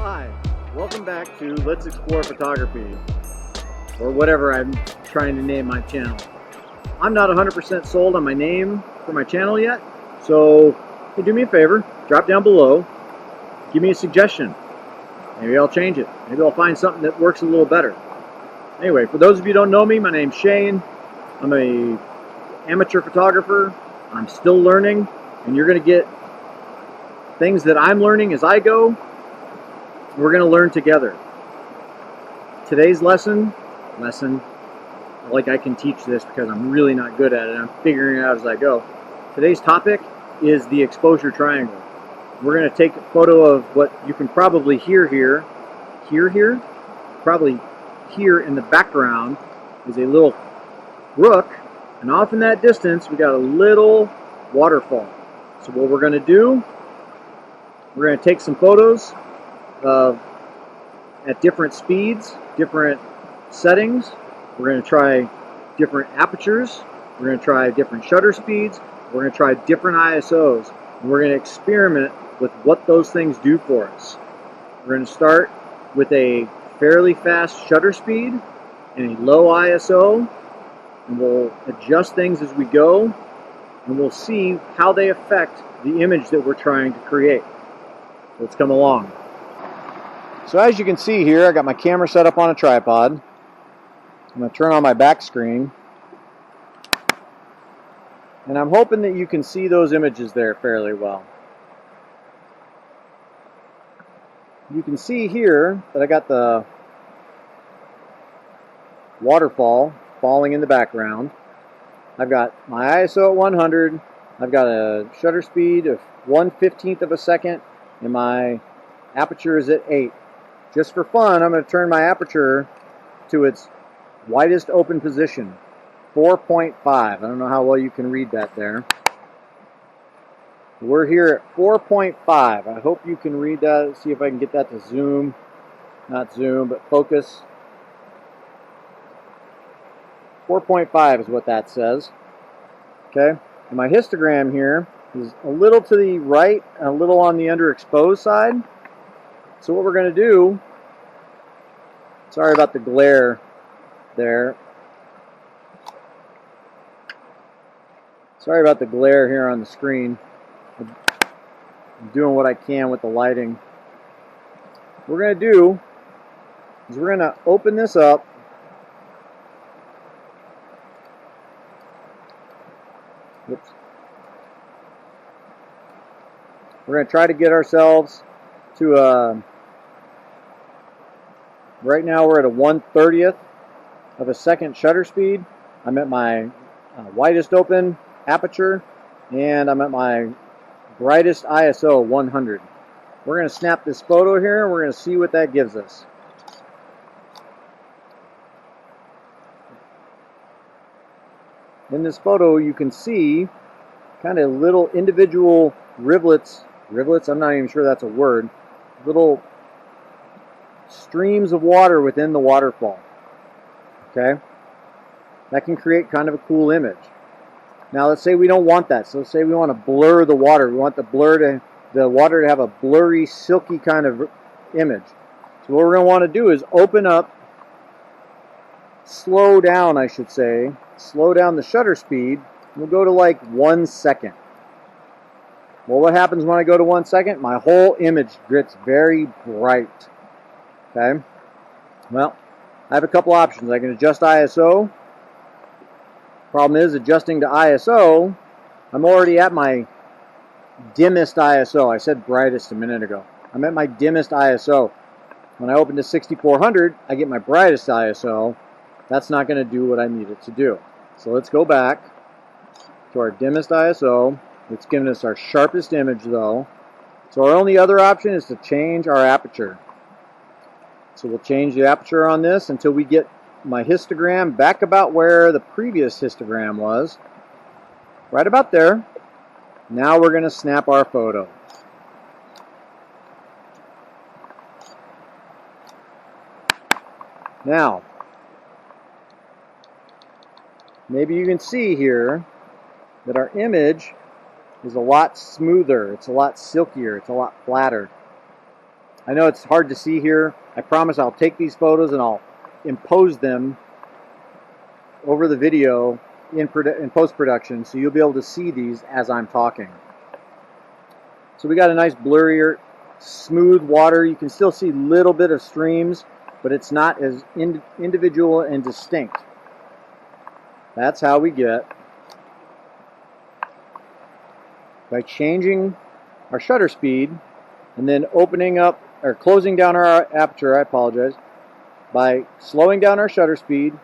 Hi, welcome back to Let's Explore Photography, or whatever I'm trying to name my channel. I'm not 100% sold on my name for my channel yet, so hey, do me a favor, drop down below, give me a suggestion. Maybe I'll change it. Maybe I'll find something that works a little better. Anyway, for those of you who don't know me, my name's Shane. I'm an amateur photographer. I'm still learning, and you're going to get things that I'm learning as I go. We're going to learn together. Today's lesson, like I can teach this because I'm really not good at it. I'm figuring it out as I go. Today's topic is the exposure triangle. We're going to take a photo of what you can probably hear here. Probably here in the background is a little brook, and off in that distance we got a little waterfall. So what we're going to do, we're going to take some photos at different speeds, different settings. We're going to try different apertures. We're going to try different shutter speeds. We're going to try different ISOs. And we're going to experiment with what those things do for us. We're going to start with a fairly fast shutter speed and a low ISO, and we'll adjust things as we go, and we'll see how they affect the image that we're trying to create. Let's come along. So as you can see here, I got my camera set up on a tripod. I'm going to turn on my back screen, and I'm hoping that you can see those images there fairly well. You can see here that I got the waterfall falling in the background. I've got my ISO at 100. I've got a shutter speed of 1/15 of a second, and my aperture is at 8. Just for fun, I'm going to turn my aperture to its widest open position, 4.5. I don't know how well you can read that there. We're here at 4.5. I hope you can read that. Let's see if I can get that to zoom. Not zoom, but focus. 4.5 is what that says. Okay, and my histogram here is a little to the right and a little on the underexposed side. So what we're going to do, sorry about the glare there. Sorry about the glare here on the screen. I'm doing what I can with the lighting. What we're going to do is we're going to open this up. Oops. We're going to try to get ourselves to right now we're at a 1/30th of a second shutter speed. I'm at my widest open aperture, and I'm at my brightest ISO, 100. We're going to snap this photo here, and we're going to see what that gives us. In this photo, you can see kind of little individual rivulets, I'm not even sure that's a word, little streams of water within the waterfall. Okay? That can create kind of a cool image. Now let's say we don't want that. So let's say we want to blur the water. We want the water to have a blurry, silky kind of image. So what we're going to want to do is open up, slow down I should say, slow down the shutter speed. We'll go to like 1 second. Well, what happens when I go to 1 second? My whole image gets very bright. Okay? Well, I have a couple options. I can adjust ISO. Problem is, adjusting to ISO, I'm already at my dimmest ISO. I said brightest a minute ago. I'm at my dimmest ISO. When I open to 6400, I get my brightest ISO. That's not going to do what I need it to do. So let's go back to our dimmest ISO. It's giving us our sharpest image though. So our only other option is to change our aperture. So we'll change the aperture on this until we get my histogram back about where the previous histogram was. Right about there. Now we're going to snap our photo. Now, maybe you can see here that our image is a lot smoother, it's a lot silkier, it's a lot flatter. I know it's hard to see here. I promise I'll take these photos and I'll impose them over the video in post-production, so you'll be able to see these as I'm talking. So we got a nice blurrier, smooth water. You can still see a little bit of streams, but it's not as individual and distinct. That's how we get, by changing our shutter speed and then opening up or closing down our aperture, I apologize, by slowing down our shutter speed,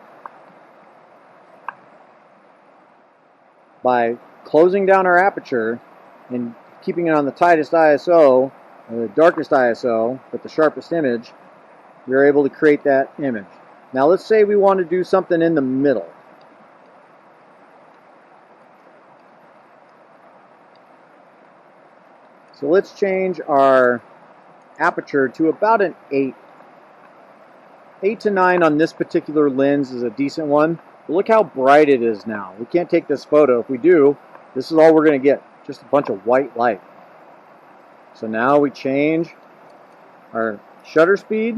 by closing down our aperture and keeping it on the tightest ISO, or the darkest ISO, but the sharpest image, we're able to create that image. Now let's say we want to do something in the middle. So let's change our aperture to about an 8. 8 to 9 on this particular lens is a decent one. But look how bright it is now. We can't take this photo. If we do, this is all we're going to get. Just a bunch of white light. So now we change our shutter speed.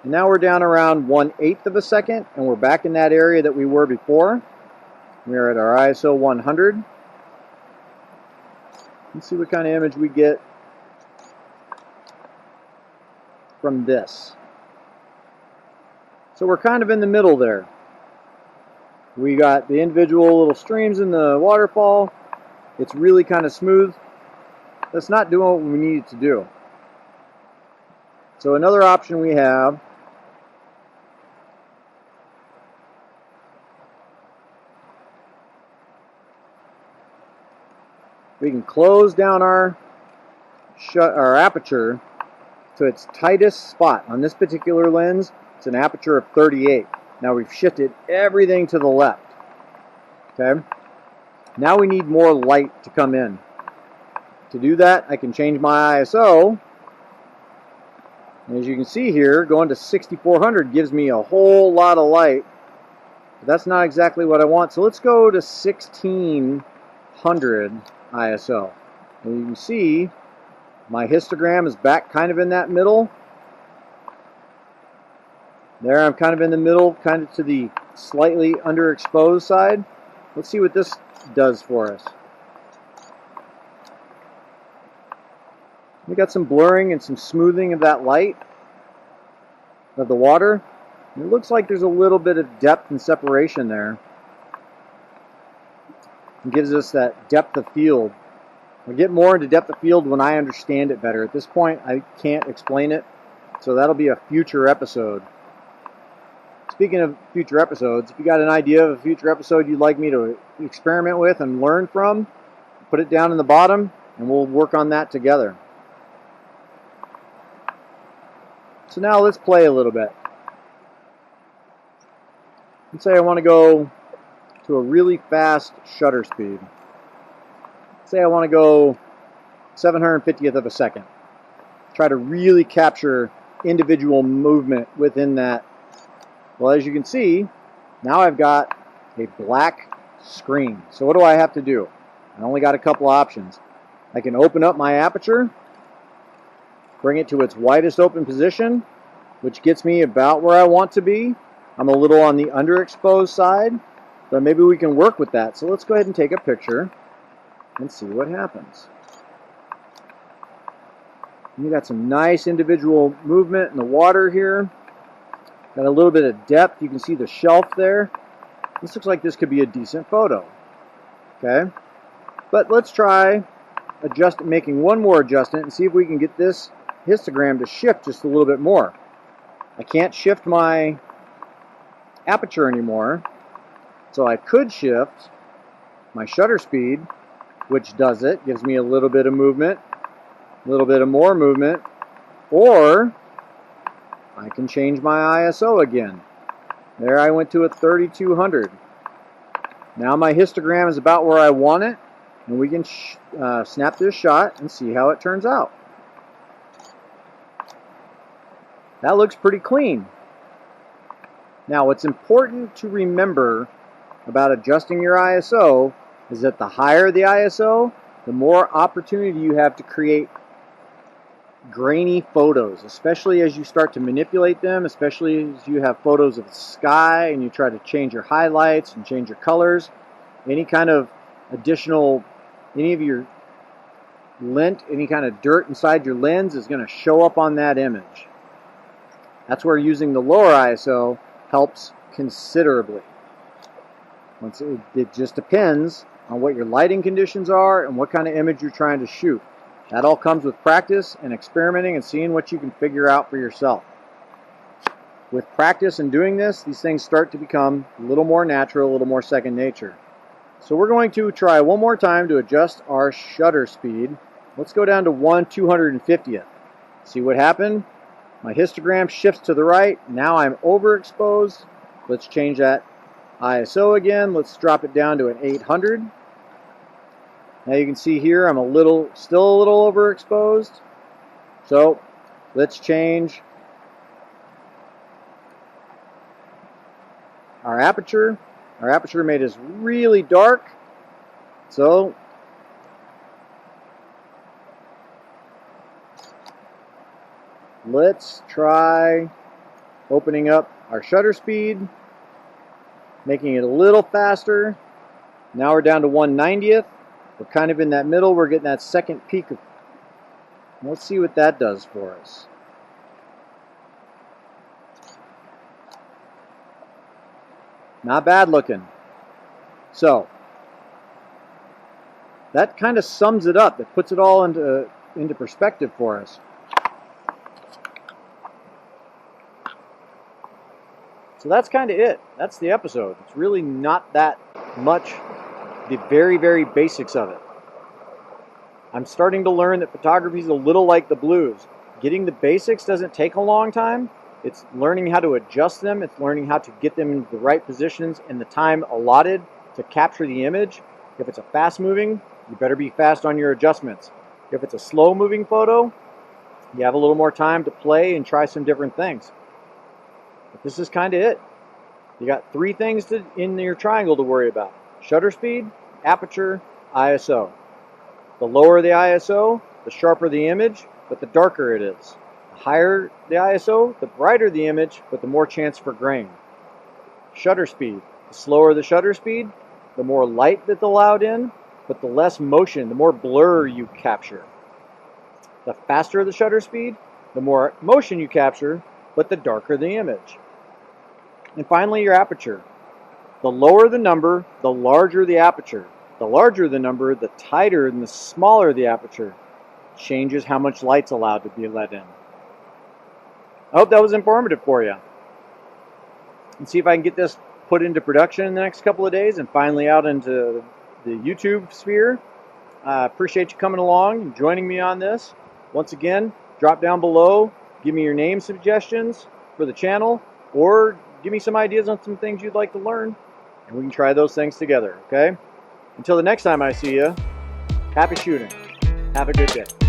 And now we're down around 1/8 of a second. And we're back in that area that we were before. We're at our ISO 100. Let's see what kind of image we get from this. So we're kind of in the middle there. We got the individual little streams in the waterfall. It's really kind of smooth. That's not doing what we need it to do. So another option we have, we can close down our aperture to its tightest spot. On this particular lens, it's an aperture of 38. Now we've shifted everything to the left. Okay? Now we need more light to come in. To do that, I can change my ISO. And as you can see here, going to 6400 gives me a whole lot of light. But that's not exactly what I want. So let's go to 1600 ISO. And you can see my histogram is back kind of in that middle. There I'm kind of in the middle, kind of to the slightly underexposed side. Let's see what this does for us. We got some blurring and some smoothing of that light of the water. And it looks like there's a little bit of depth and separation there. It gives us that depth of field. I'll get more into depth of field when I understand it better. At this point, I can't explain it, so that'll be a future episode. Speaking of future episodes, if you got an idea of a future episode you'd like me to experiment with and learn from, put it down in the bottom and we'll work on that together. So now let's play a little bit. Let's say I want to go to a really fast shutter speed. Say I want to go 750th of a second. Try to really capture individual movement within that. Well, as you can see, now I've got a black screen. So what do I have to do? I only got a couple options. I can open up my aperture, bring it to its widest open position, which gets me about where I want to be. I'm a little on the underexposed side, but maybe we can work with that. So let's go ahead and take a picture and see what happens. And you got some nice individual movement in the water here. Got a little bit of depth. You can see the shelf there. This looks like this could be a decent photo. Okay, but let's try making one more adjustment and see if we can get this histogram to shift just a little bit more. I can't shift my aperture anymore, so I could shift my shutter speed, which does it, gives me a little bit of movement, a little bit of more movement, or I can change my ISO again. There I went to a 3200. Now my histogram is about where I want it, and we can snap this shot and see how it turns out. That looks pretty clean. Now what's important to remember about adjusting your ISO is that the higher the ISO, the more opportunity you have to create grainy photos, especially as you start to manipulate them, especially as you have photos of the sky and you try to change your highlights and change your colors. Any kind of additional, any of your lint, any kind of dirt inside your lens is going to show up on that image. That's where using the lower ISO helps considerably. It just depends on what your lighting conditions are and what kind of image you're trying to shoot. That all comes with practice and experimenting and seeing what you can figure out for yourself. With practice and doing this, these things start to become a little more natural, a little more second nature. So we're going to try one more time to adjust our shutter speed. Let's go down to 1/250th. See what happened? My histogram shifts to the right. Now I'm overexposed. Let's change that ISO again. Let's drop it down to an 800. Now you can see here I'm still a little overexposed. So let's change our aperture. Our aperture made us really dark. So let's try opening up our shutter speed, making it a little faster. Now we're down to 1/90th. We're kind of in that middle. We're getting that second peak. Let's see what that does for us. Not bad looking. So that kind of sums it up. That puts it all into perspective for us. So that's kind of it. That's the episode. It's really not that much. The very, very basics of it. I'm starting to learn that photography is a little like the blues. Getting the basics doesn't take a long time. It's learning how to adjust them. It's learning how to get them into the right positions in the time allotted to capture the image. If it's a fast moving, you better be fast on your adjustments. If it's a slow moving photo, you have a little more time to play and try some different things. But this is kind of it. You got three things in your triangle to worry about. Shutter speed, aperture, ISO. The lower the ISO, the sharper the image, but the darker it is. The higher the ISO, the brighter the image, but the more chance for grain. Shutter speed. The slower the shutter speed, the more light that's allowed in, but the less motion, the more blur you capture. The faster the shutter speed, the more motion you capture, but the darker the image. And finally, your aperture. The lower the number, the larger the aperture. The larger the number, the tighter and the smaller the aperture. Changes how much light's allowed to be let in. I hope that was informative for you. And see if I can get this put into production in the next couple of days and finally out into the YouTube sphere. I appreciate you coming along and joining me on this. Once again, drop down below, give me your name suggestions for the channel, or give me some ideas on some things you'd like to learn, and we can try those things together, okay? Until the next time I see you, happy shooting. Have a good day.